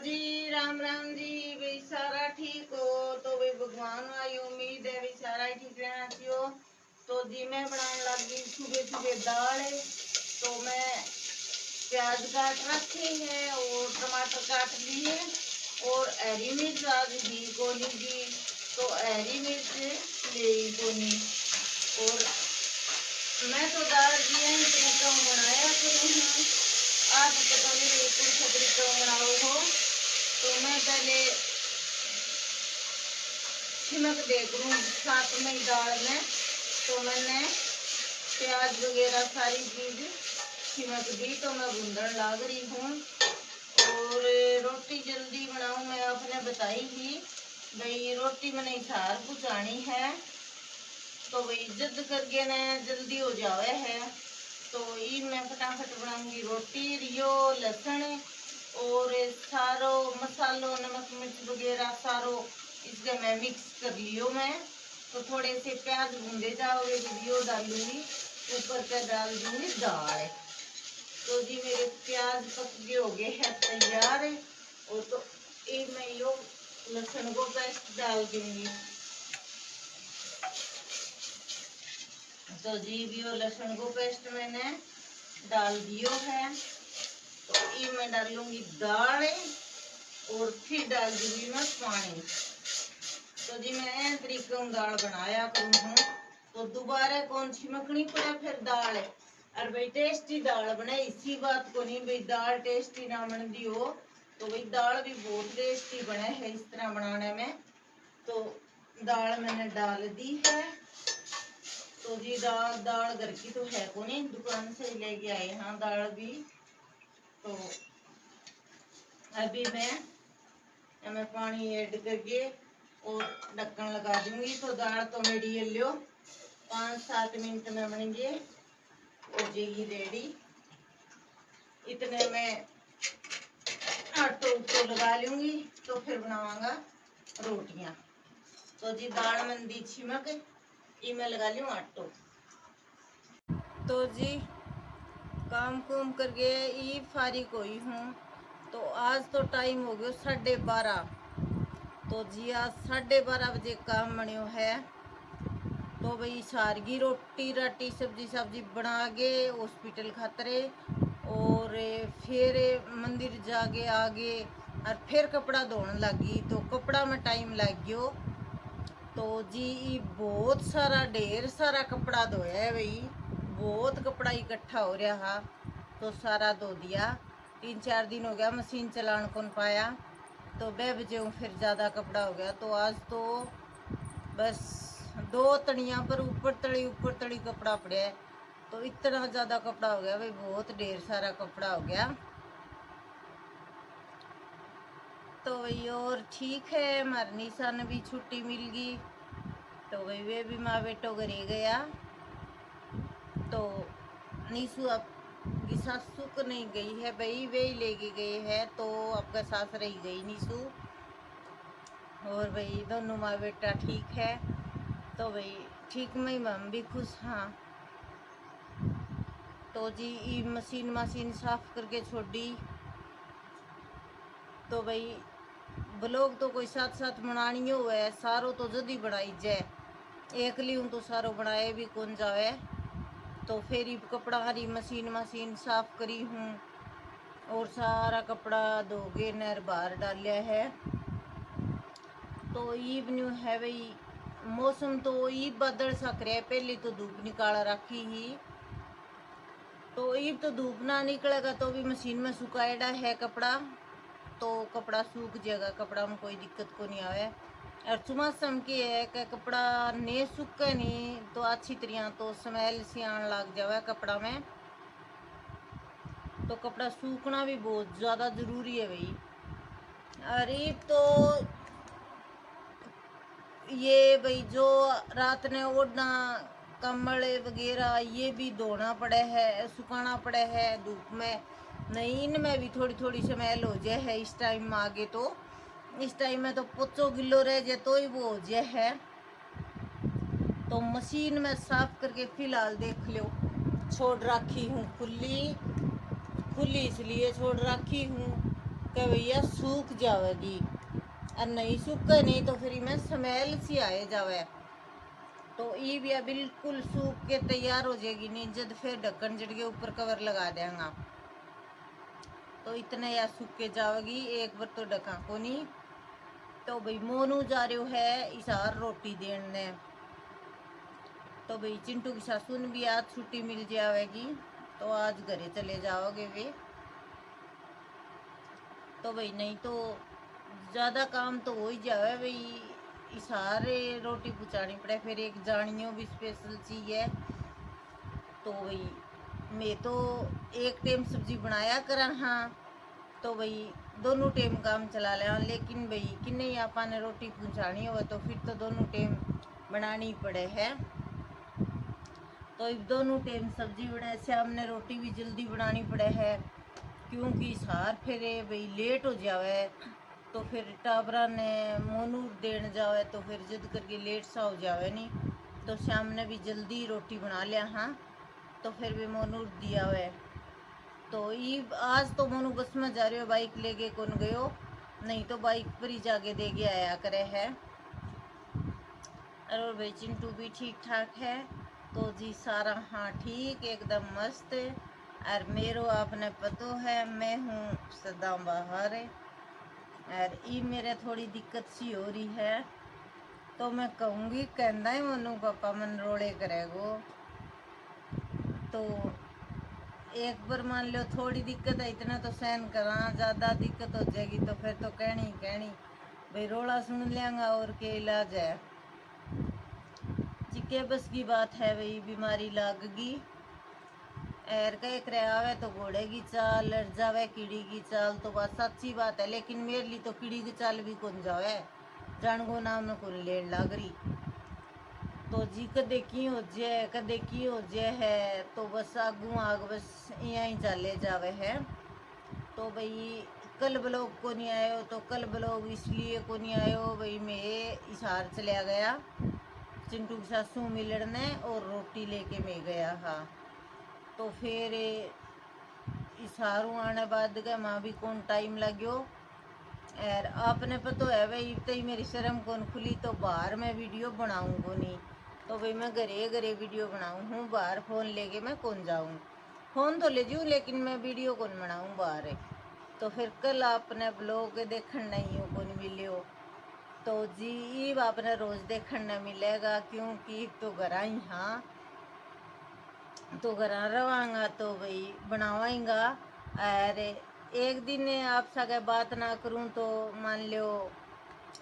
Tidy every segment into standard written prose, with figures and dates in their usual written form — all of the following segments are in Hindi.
जी राम राम जी। भाई सारा ठीक हो तो भाई भगवान वाली उम्मीद है भाई सारा ही ठीक रहना चाहिए। तो जी मैं बनाने लगी सुबह सुबह दाल। तो मैं प्याज काट रखी है और टमाटर काट लिए और हरी मिर्च आज घी को लीजिए। तो हरी मिर्च ले को नहीं। और मैं तो दाल जी तरीका बनाया करूँ। आज पता नहीं बिल्कुल तरीका बनाओ हो। तो मैं पहले छिमक देख लूँ साथ में ही दाल में। तो मैंने प्याज वगैरह सारी चीज छिमक दी। तो मैं भूनने लग रही हूँ। और रोटी जल्दी बनाऊँ मैं आपने बताई ही भाई रोटी मैंने सार पुचानी है। तो भाई जल्द करके न जल्दी हो जावे है। तो ये मैं फटाफट बनाऊंगी रोटी। रियो लहसुन और सारो मसालो नमक मिर्च वगैरह सारो इसका मैं मिक्स कर लियो मैं। तो थोड़े से प्याज भूनते जाओगे वीडियो डालूंगी ऊपर पे डाल दूंगी दाल। तो जी मेरे प्याज पक गए हो गए हैं तैयार। और तो ये मैं यो लहसुन को पेस्ट डाल दूंगी। तो जी भी लहसुन को पेस्ट मैंने डाल दियो है। तो ये मैं डालूंगी दाल और फिर डाल दूंगी मैं पानी। तो जी मैं तरीके दाल बनाया करूँ तो दोबारा कौन सी मखनी पड़ा फिर दाल। और भाई टेस्टी दाल बने इसी बात को नहीं भाई दाल टेस्टी ना बन दी हो। तो भाई दाल भी बहुत टेस्टी बने है इस तरह बनाने में। तो दाल मैंने डाल दी है। तो जी दाल घर की तो है को नहीं दुकान से लेके आए हाँ दाल भी। तो अभी मैं पानी ऐड करके और ढक्कन लगा दूंगी। तो दाल तो मेरी ये लो 5-7 मिनट में बन गए हो जाएगी रेडी। इतने में आटो उटो लगा लूंगी तो फिर बनावांगा रोटियां। तो जी दाल मंदी छिमक ये मैं लगा लूँ आटो। तो जी काम कुम करके ये फारिग हुई हूँ। तो आज तो टाइम हो गया 12:30। तो जी आज 12:30 बजे काम बनो है। तो भाई सारगी रोटी राटी सब्जी सब्जी बना के हॉस्पिटल खातरे और फिर मंदिर जाके आगे और फिर कपड़ा धोने लगी। तो कपड़ा में टाइम लग गयो। तो जी बहुत सारा ढेर सारा कपड़ा धोया है भाई बहुत कपड़ा इकट्ठा हो रहा। तो सारा धो दिया। 3-4 दिन हो गया मशीन चलान कौन पाया। तो 2 बजे फिर ज़्यादा कपड़ा हो गया। तो आज तो बस 2 तड़ियाँ पर ऊपर तड़ी कपड़ा पड़ा है। तो इतना ज़्यादा कपड़ा हो गया भाई बहुत ढेर सारा कपड़ा हो गया। तो भाई और ठीक है हमारे निशा ने भी छुट्टी मिल गई। तो भाई वे भी माँ बेटो घरे गया। तो नीसू आपकी सासू को नहीं गई है भाई वे ही लेके गए हैं। तो आपका सास रही गई नीसू। और भाई दोनों माँ बेटा ठीक है। तो भाई ठीक में हम भी खुश हाँ। तो जी मशीन साफ करके छोड़ी। तो भाई ब्लॉग तो कोई साथ साथ बनानी हो है सारो तो जल्दी बनाई जाए एक ली तो सारो बनाए भी कौन जावे। तो फिर कपड़ा हरी मशीन साफ करी हूँ और सारा कपड़ा धोगे नहर बाहर डालिया है। तो ईब न्यू है भाई मौसम तो ईब बदल सक रहा है। पहले तो धूप निकाल रखी ही। तो ईब तो धूप ना निकलेगा तो भी मशीन में सुखाएड़ा है कपड़ा। तो कपड़ा सूख जाएगा कपड़ा में कोई दिक्कत को नहीं आवे। और चुमासम की है कि कपड़ा नहीं सूखे नहीं तो अच्छी तरह तो स्मेल सी आने लग जावे कपड़ा में। तो कपड़ा सूखना भी बहुत ज़्यादा ज़रूरी है भाई। अरे तो ये भाई जो रात ने ओढ़ना कम्बल वगैरह ये भी धोना पड़े है सुखाना पड़े है धूप में। नहीं इनमें भी थोड़ी थोड़ी स्मेल हो जाए है इस टाइम में आगे। तो इस टाइम में तो पोचो गिलो रह जाए तो ही वो हो जाए है। तो मशीन में साफ करके फिलहाल देख लो छोड़ रखी हूँ खुली इसलिए छोड़ रखी हूँ। कि भैया सूख जाएगी, और नहीं सूखे नहीं तो फिर में स्मेल सी आए जावे। तो ये भी बिल्कुल सूख के तैयार हो जाएगी नहीं, जब फिर ढक्कन जड़ के ऊपर कवर लगा देंगे तो इतने या सूख के जाएगी। एक बार तो ढका को नहीं। तो भाई मोनू जा रहे है इसार रोटी देने, तो भाई चिंटू की सासू ने भी आज छुट्टी मिल जाएगी, तो आज घरे चले जाओगे वे। तो भाई नहीं तो ज़्यादा काम तो हो ही जावे भाई, सारे रोटी पहुँचानी पड़े, फिर एक जानियों भी स्पेशल चीज़ है। तो भाई मैं तो एक टाइम सब्जी बनाया करा हाँ, तो भाई दोनों टाइम काम चला लिया, लेकिन भाई कि नहीं आपने रोटी पहुँचानी हो तो फिर तो दोनों टाइम बनानी पड़े है। तो दोनों टाइम सब्जी बनाए, शाम ने रोटी भी जल्दी बनानी पड़े है, क्योंकि सार फिर भाई लेट हो जावे, तो फिर टाबरा ने मोनू देन जावे तो फिर जिद करके लेट सा हो जावे नहीं, तो शाम ने भी जल्दी रोटी बना लिया हाँ, तो फिर भी मोनू दिया हुआ। तो ये आज तो मोनू बस में जा रहे हो, बाइक लेके कौन गयो, नहीं तो बाइक पर ही जाके दे के आया करे है। और भाई चिंटू भी ठीक ठाक है, तो जी सारा हाँ ठीक एकदम मस्त। और मेरो आपने पतो है मैं हूँ सदा बाहर, और ये मेरे थोड़ी दिक्कत सी हो रही है, तो मैं कहूँगी कहना है मोनू पापा मन रोड़े करेगो। तो एक बार मान लो थोड़ी दिक्कत है इतना तो सहन करा, ज़्यादा दिक्कत हो जाएगी तो फिर तो कहनी भाई रोड़ा सुन लेंगा और के इलाज है। जिके बस की बात है भाई, बीमारी लाग गई एर का एक आवे तो घोड़े की चाल, लड़ जावे कीड़ी की चाल, तो बात सच्ची बात है। लेकिन मेरे लिए तो कीड़ी की चाल भी कौन जावे, जानगो नाम कौन लेन लाग रही। तो जी कदे की हो जाए है, तो बस आगू आग बस यहीं चले जावे है। तो भाई कल ब्लॉग को नहीं आयो, तो कल ब्लॉग इसलिए को नहीं आयो भाई मैं इशार चलिया गया चिंटू की सासू मिलने, और रोटी लेके मैं गया हाँ। तो फिर इशारों आने बाद का माँ भी कौन टाइम लग्यो, और आपने पता है भाई तो ही मेरी शर्म कौन खुली, तो बाहर मैं वीडियो बनाऊँगा नहीं, तो भाई मैं घरे घरे वीडियो बनाऊँ हूँ, बाहर फ़ोन लेके मैं कौन जाऊँ, फ़ोन तो ले जाऊँ लेकिन मैं वीडियो कौन बनाऊँ बाहर। तो फिर कल आपने ब्लॉग देखने नहीं हो कौन मिले, तो जी आपने रोज़ देखने मिलेगा, क्योंकि तो घर आई हाँ, तो घर रवांगा तो भाई बनावाएंगा। और एक दिन आप सगे बात ना करूं तो मान लो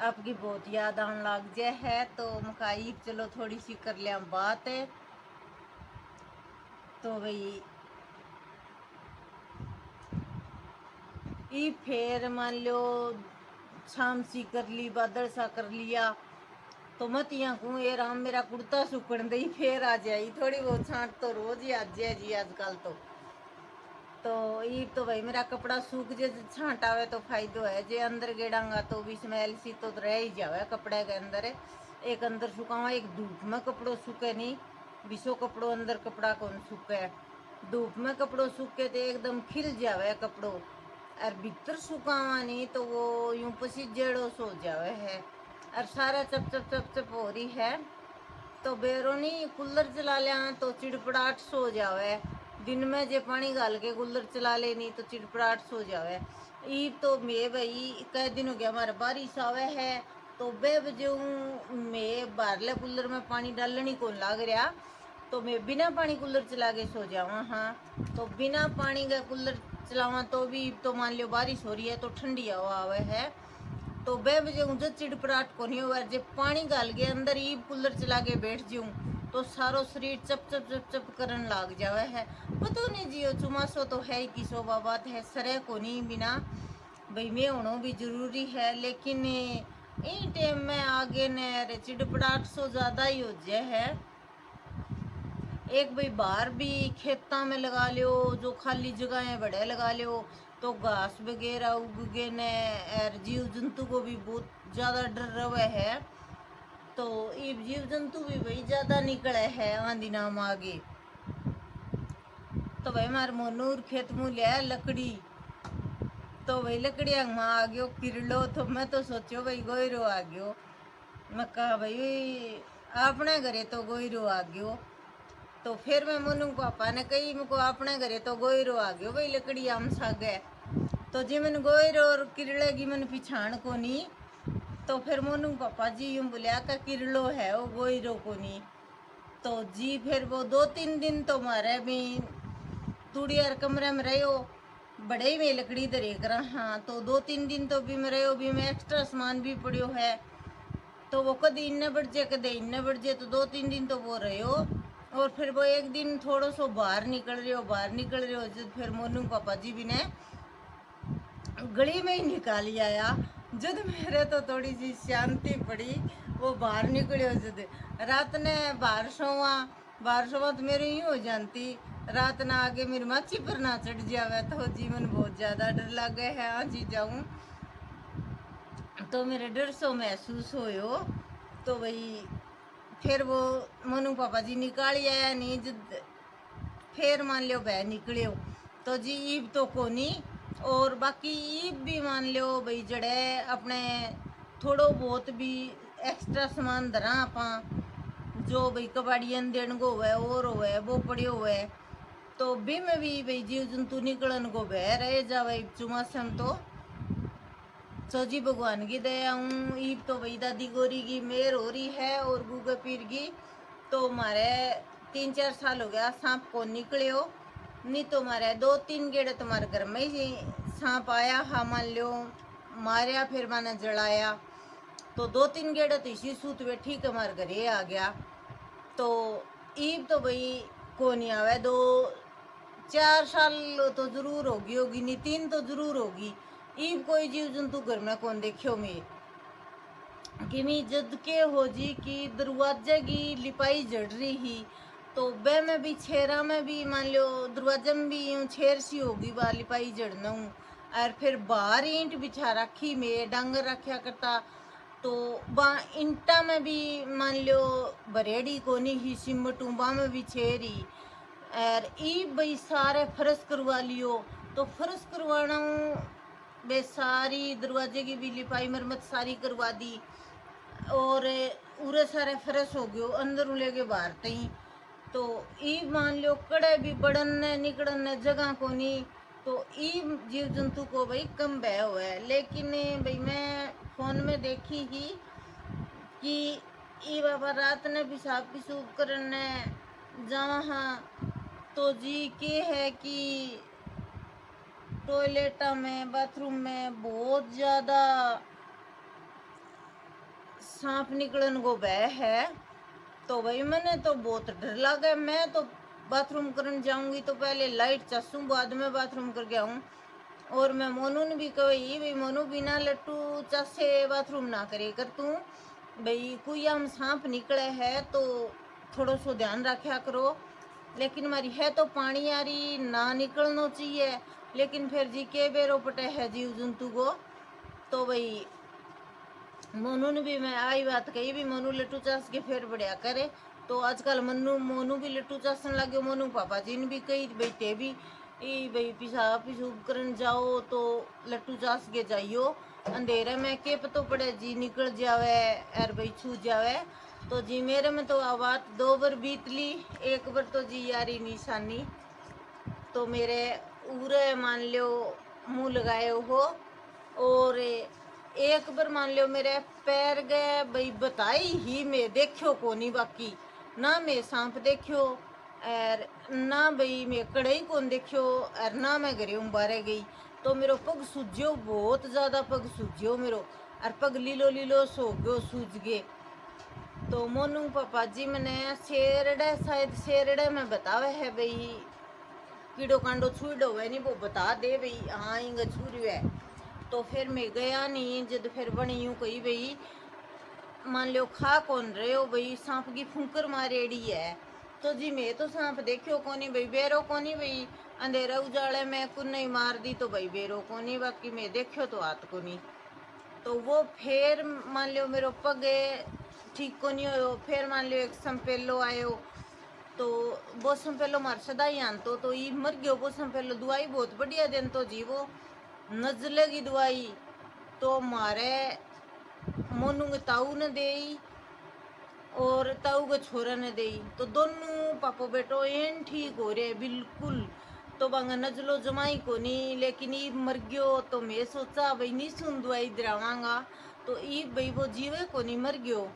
आपकी बहुत याद आने लग जाए है, तो मकाई चलो थोड़ी सी कर लिया बात है। तो भाई ये फिर मान लो शाम सी कर ली, बादल सा कर लिया, तो मत यहाँ कहूँ ये राम मेरा कुर्ता सुकन दई फिर आ जाए, थोड़ी बहुत छांट तो रोज ही आ जाए जी आजकल। तो ये तो भाई मेरा कपड़ा सूख जे छांटावे तो फायदो है, जे अंदर गेड़ांगा तो भी स्मेल सी तो रह ही जावे कपड़े के अंदर। एक अंदर सुखावा, एक धूप में कपड़ो सूखे नहीं, बिसो कपड़ो अंदर कपड़ा कौन सूखे, धूप में कपड़ो सूखे तो एकदम खिल जावे कपड़ो, और भीतर सुखावा नहीं तो वो यूं पसी जेड़ो सो जावे है, और सारा चप चप चप चप हो रही है। तो बेरो नहीं कूलर चला लिया तो चिड़पड़ाहट सो जावे, दिन में जे पानी गाल के कूलर चला ले नहीं तो चिड़पड़ाहट सो जावे। ई तो मैं भाई कई दिन हो गया हमारे बारिश आवे है, तो बे बजे मैं बाहरले कूलर में पानी डालनी कौन लाग रहा, तो मैं बिना पानी कूलर चला के सो जावा हाँ। तो बिना पानी का कूलर चलावा तो भी तो मान लो बारिश हो रही है तो ठंडी हवा आवे है, तो बे बजे मुझे चिड़पड़ाहट को नहीं हुआ, जब पानी गाल के अंदर ही कूलर चला के बैठ जाऊँ तो सारो शरीर चप चप चप चप करन लाग जावे है। पता नहीं जियो चुमासो तो है ही की शोभा बात है, सरे को नहीं बिना भाई मैं होना भी जरूरी है, लेकिन इन टाइम में आगे ने चिड़पड़ाहट सो ज़्यादा ही हो जाए है। एक भाई बाहर भी खेतों में लगा लियो, जो खाली जगह है बड़े लगा लियो, तो घास वगैरह उगे ने, और जीव जंतु को भी बहुत ज़्यादा डर रहे है, तो ये जीव जंतु भी भाई ज़्यादा निकले है आंधी नाम आगे। तो भाई हमारे मोनूर खेत में लिया लकड़ी, तो भाई लकड़िया माँ आ गयो किरलो, तो मैं तो सोचो भाई गोयरो आ गयो। मैं कहा भाई अपने घरे तो गोयरो आ गयो। तो फिर मैं मोनू पापा ने कही मुझको अपने घरे तो गोयरो आ गयो भाई लकड़ी आम सागे। तो जी मैंने गोयरो और किरले की मैंने पिछाण को नहीं। तो फिर मोनू पापा जी यूं बोलिया का किरलो है वो गोयरो को नहीं। तो जी फिर वो 2-3 दिन तो मारे भी तुड़ियार कमरे में रहो, बड़े ही में लकड़ी दरे करा। हाँ तो 2-3 दिन तो भी में रहो, भी में एक्स्ट्रा सामान भी पड़ो है। तो वो कभी इन्ने बढ़ जाए कदे इन्ने बढ़ जाए, तो 2-3 दिन तो वो रहो। और फिर वो एक दिन थोड़ा सो बाहर निकल रहे हो जब फिर मोनू पापा जी भी ने गली में ही निकाल आया। जब मेरे तो थोड़ी सी शांति पड़ी, वो बाहर निकले जब रात ने बाहर सोवा तो मेरे यूं हो जाती रात ना आगे मेरी माची पर ना चढ़ जावे। तो जीवन बहुत ज्यादा डर लगे है। हाँ जी जाऊं तो मेरे डर सो महसूस होयो। तो भाई फिर वो मोनू पापा जी निकाल आया नहीं जब फिर मान लो बह निकले तो जी ईब तो कोनी। और बाकी ईब भी मान लो भाई जड़े अपने थोड़ो बहुत भी एक्स्ट्रा सामान धरा आपा जो भाई कबाड़ियन देन को हुए और हुए वो पड़ियो हुए। तो भी में भी भाई जीव जंतु निकलन को बह रहे जावे चुमासम। तो जी भगवान की दया हूँ ईब तो भाई दादी गोरी की मेहर हो रही है और गूगा पीर की। तो हमारे 3-4 साल हो गया सांप को निकले हो, नहीं तो हमारे 2-3 गेड़े तुम्हारे घर में ही सांप आया। हाँ मान लो मारिया फिर मैंने जलाया। तो 2-3 गेड़े तो इसी सूत में ठीक हमारे घर ही आ गया। तो ईब तो भाई को नहीं आवे, 2-4 साल तो जरूर होगी नहीं 3 तो जरूर होगी। ईब कोई जीव जंतु घर में कौन देखियो मैं कि मैं जद के हो जी कि दरवाजे की लिपाई जड़ रही ही। तो बे में भी छेरा में भी मान लो दरवाजे में भी यूं छेर सी होगी बा लिपाई जड़ना हूँ। और फिर बाहर ईंट बिछा रखी मैं डांगर रखा करता। तो बा ईंटा में भी मान लो बरेड़ी कोनी ही सिमट बा में भी छेरी। और ई भाई सारे फर्श करवा लियो। तो फर्श करवाना हूँ बे सारी दरवाजे की भी लिपाई मरम्मत सारी करवा दी। और उरे सारे फर्श हो गयो अंदर उले के बाहर तई। तो ई मान लो कड़े भी बड़न निकड़न जगह को नहीं। तो ई जीव जंतु को भाई कम बह हुआ है। लेकिन भाई मैं फोन में देखी ही कि ई बाबा रात ने पेशाब पिसूब करने जावा। हाँ तो जी के है कि टॉयलेट में बाथरूम में बहुत ज्यादा सांप निकलन को बह है। तो भाई मैंने तो बहुत डर लगा। मैं तो बाथरूम करने जाऊंगी तो पहले लाइट चसूं बाद में बाथरूम करके आऊं। और मैं मोनू ने भी कही भाई मोनू बिना लट्टू चसे बाथरूम ना करे कर तू भाई कोई हम सांप निकले है तो थोड़ा सो ध्यान रखा करो। लेकिन हमारी है तो पानी आ रही ना निकलना चाहिए। लेकिन फिर जी के बेरो पटे है जीव जंतु को। तो भाई मोनू ने भी मैं आई बात कही भी मोनू लट्टू चास के फिर बढ़िया करे। तो आजकल मोनू भी लट्टू चासन लगे। मोनू पापा जी ने भी कही बैठे भी भाई पेशाब पिसूब करन जाओ तो लट्टू चास के जाइयो अंधेरे में के पतो पड़े जी निकल जावे और भाई छू जावे। तो जी मेरे में तो बात 2 बार बीत ली। एक बार तो जी यारी निशानी तो मेरे उरे मान लो मुँह लगाए हो। और एक बार मान लो मेरे पैर गए भाई बताई ही मैं देखियो को नहीं बाकी ना मैं सांप देखियो और ना भाई मैं कड़ाई कौन देखियो और ना मैं घरे बारे गई। तो मेरो पग सूझो बहुत ज्यादा पग सूझो मेरो और पग लीलो लीलो सो गयो सूझ गए। तो मोनू पापा जी मैंने शेरड़े शायद शेरड़े में बतावे है भाई कीड़ो कांडो छुड़ो है नहीं वो बता दे भाई हाँ इंग छुरी है। तो फिर मैं गया नहीं जब फिर बनी यूं कही भाई मान लो खा कौन रहे हो भाई सांप की फूंकर मारेड़ी है। तो जी मैं तो सांप देखियो कोनी भाई बेरो कोनी भाई अंधेरा उजाले में कुन नहीं मार दी तो भाई बेरो कोनी बाकी मैं देखियो तो हाथ कोनी। तो वो फिर मान लो मेरो पग ठीक कोनी हो। फिर मान लो एक संपेलो आयो तो वो संपेलो मार सदा ही आन तो ये मर गयो वो संपेलो दवाई बहुत बढ़िया दिन तो जी वो नजले की दवाई तो मारे मोनू के ताऊ ने दे और ताऊ के छोरा ने दे, तो दोनों पापो बेटो एन ठीक हो रहे बिल्कुल। तो बंग नजलो जमाई को नहीं, लेकिन ई मर गयो तो मैं सोचा भाई नहीं सुन दवाई दिलावांगा, तो ई भाई वो जीवे को नहीं मर गयो,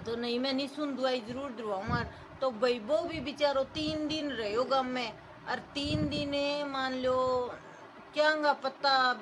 तो नहीं मैं नहीं सुन दवाई जरूर दिलवाऊंगा। तो भाई वो भी बेचारो 3 दिन रहो गाँव में, और 3 दिन मान लो क्या पता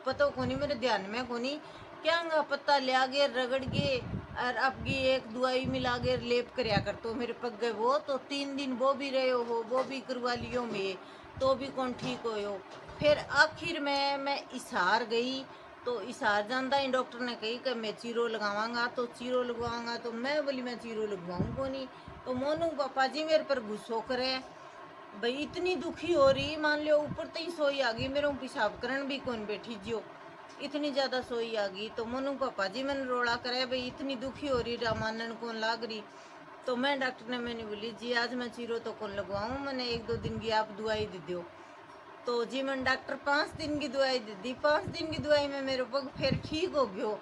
को नहीं, मेरे ध्यान में को नहीं क्या पत्ता ले आगे रगड़ के और आपकी एक दवाई मिला के लेप करया कर, तो मेरे पग गए वो, तो 3 दिन वो भी रहे हो, वो भी करवा लियो मैं, तो भी कौन ठीक हो। फिर आखिर में मैं इसार गई, तो इसार जानता ही डॉक्टर ने कही कि मैं चीरो लगावांगा, तो चीरो लगवाऊंगा, तो मैं बोली मैं चीरो लगवाऊँ को नहीं। तो मोनू पापा जी मेरे पर गुस्सो करे, भाई इतनी दुखी हो रही, मान लो ऊपर तक सोई आ गई, मेरे पेशाब करन भी कौन बैठी जियो, इतनी ज्यादा सोई आ गई। तो मोनू पापा जी मैंने रोड़ा करे भाई इतनी दुखी हो रही, रामानन कौन लाग रही। तो मैं डॉक्टर ने मैंने बोली जी आज मैं चीरो तो कौन लगवाऊँ, मैंने 1-2 दिन की आप दवाई दे दो। तो जी मैंने डॉक्टर 5 दिन की दवाई दे दी, 5 दिन की दवाई में मेरे पग फिर ठीक हो गयो,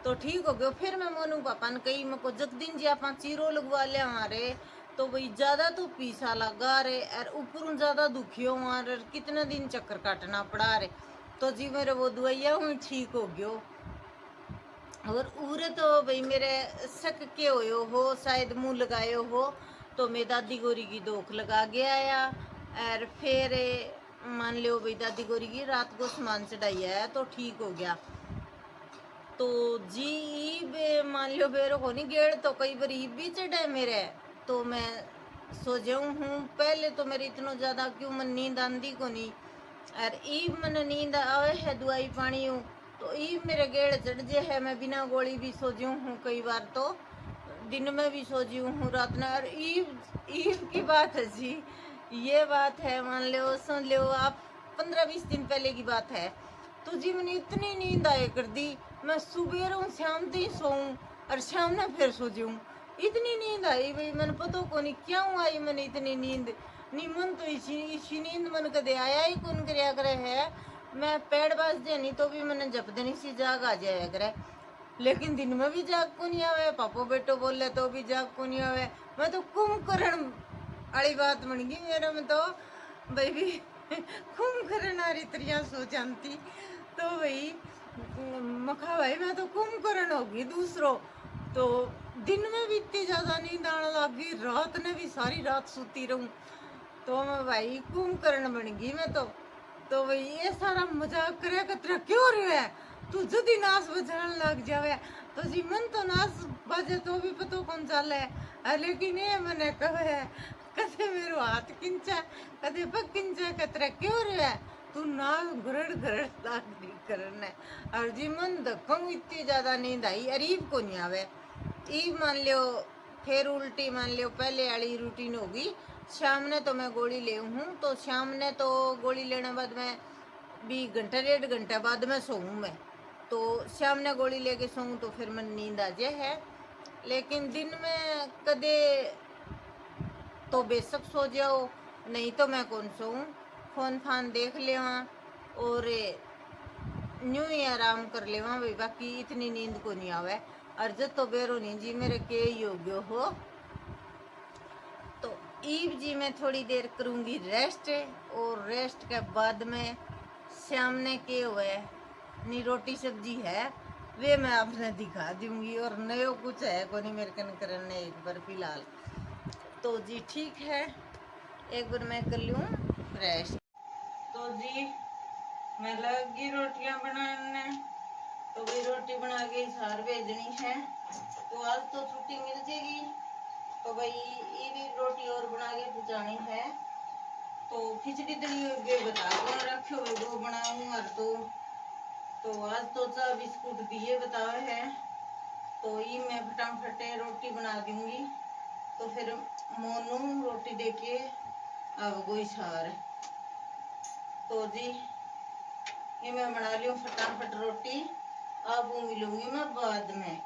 तो ठीक हो गयो। फिर मैं मोनू पापा ने कही मेरे को जग दिन जी आप चीरो लगवा ले हमारे, तो भाई ज्यादा तो पीसा लगा रे और ऊपर ज्यादा दुखी हो और कितने दिन चक्कर काटना पड़ा रे। तो जी मेरे वो दवाइया हूँ ठीक हो गयो। और उरे तो भाई मेरे शक के हो शायद मुंह लगायो हो, तो मैं दादी गोरी की दोख लगा के आया, और फिर मान लो भाई दादी गोरी की रात को सामान चढ़ाई है तो ठीक हो गया। तो जी मान लो बेरो को नहीं गेड़, तो कई बार भी चढ़े मेरे, तो मैं सो जाऊँ हूँ। पहले तो मेरे इतना ज़्यादा क्यों मन नींद आंदी को नहीं, और ईब मन नींद आवे है दवाई पानी हूँ, तो ईब मेरे गेड़ चढ़ जे है, मैं बिना गोली भी सो जाऊँ हूँ, कई बार तो दिन में भी सो जी हूँ रात में। और ईब ईब की बात है जी, ये बात है मान लो सुन लो आप 15-20 दिन पहले की बात है। तो जी मैंने इतनी नींद आए कर दी, मैं सुबह रहूँ शाम तक सोऊं और शाम में फिर सो जाऊँ, इतनी नींद आई भाई मैंने पता को नहीं क्यों आई मैंने इतनी नींद। नी मन तो इसी नींद मन कदे आया ही कौन करया करे है, मैं पेड़ बाज दे नहीं तो भी मैंने जप देनी सी जाग आ जाया करे, लेकिन दिन में भी जाग को नहीं आवे, पापो बेटो बोले तो भी जाग को नहीं आवे। मैं तो कुंभकर्ण वाली बात बन गई मेरे में, तो भाई भी कुंभकर्ण आ रही तरिया सो जानती, तो भाई मखा भाई मैं तो कुंभकर्ण होगी दूसरो। तो दिन में भी इतनी ज्यादा नींद आने लगी, रात ने भी सारी रात सोती रहूं, तो मैं भाई कुंभकर्ण बन गई मैं तो भाई ये सारा मजाक करे कतरा क्यों रहे है, तू जदी नाच बजाने लग जावे, तो जी मन तो नाच बजे तो भी पता कौन चले, लेकिन ये मैंने कहे कदे मेरो हाथ किंचा कदे पग किंचा कतरा क्यों रहे, तू ना घरड़ घरड़ लाग करने। और जी मन धक्कम इतनी ज्यादा नींद आई, अरीब को नहीं आवे। ईब मान लो फिर उल्टी मान लो पहले वाली रूटीन होगी, शाम ने तो मैं गोली ले हूँ, तो शाम ने तो गोली लेने बाद में भी घंटा 1.5 घंटा बाद में सोऊं मैं, तो शाम ने गोली लेके सोऊं तो फिर मन नींद आ जाए है। लेकिन दिन में कदे तो बेशक सो जाओ, नहीं तो मैं कौन सोऊं, फोन फान देख लेवा और न्यू ही आराम कर लेवा भाई, बाकी इतनी नींद को नहीं आवे। और जब तो बेरो नहीं जी मेरे के योग्य हो, तो ईब जी मैं थोड़ी देर करूंगी रेस्ट, और रेस्ट के बाद में सामने के हुए नी रोटी सब्जी है वे मैं आपने दिखा दूंगी, और नयो कुछ है को नहीं मेरे कन करने एक बार फिलहाल। तो जी ठीक है, एक बार मैं कर लूँ रेस्ट। तो जी मैं लगी रोटियां बनाने, तो भी रोटी बना के सार भेजनी है, तो आज तो छुट्टी मिल जाएगी, तो भाई ये भी रोटी और बना के पहुँचानी है। तो खिचड़ी दड़ी बता कौन रखो वो बनाऊँ, और तो आज तो चाह बिस्कुट दिए बताए हैं, तो ये मैं फटाफट रोटी बना दूंगी, तो फिर मोनू रोटी देके अब कोई सार। तो जी ये मैं बना ली हूँ फटाफट रोटी, अब मिलूंगी मैं बाद में।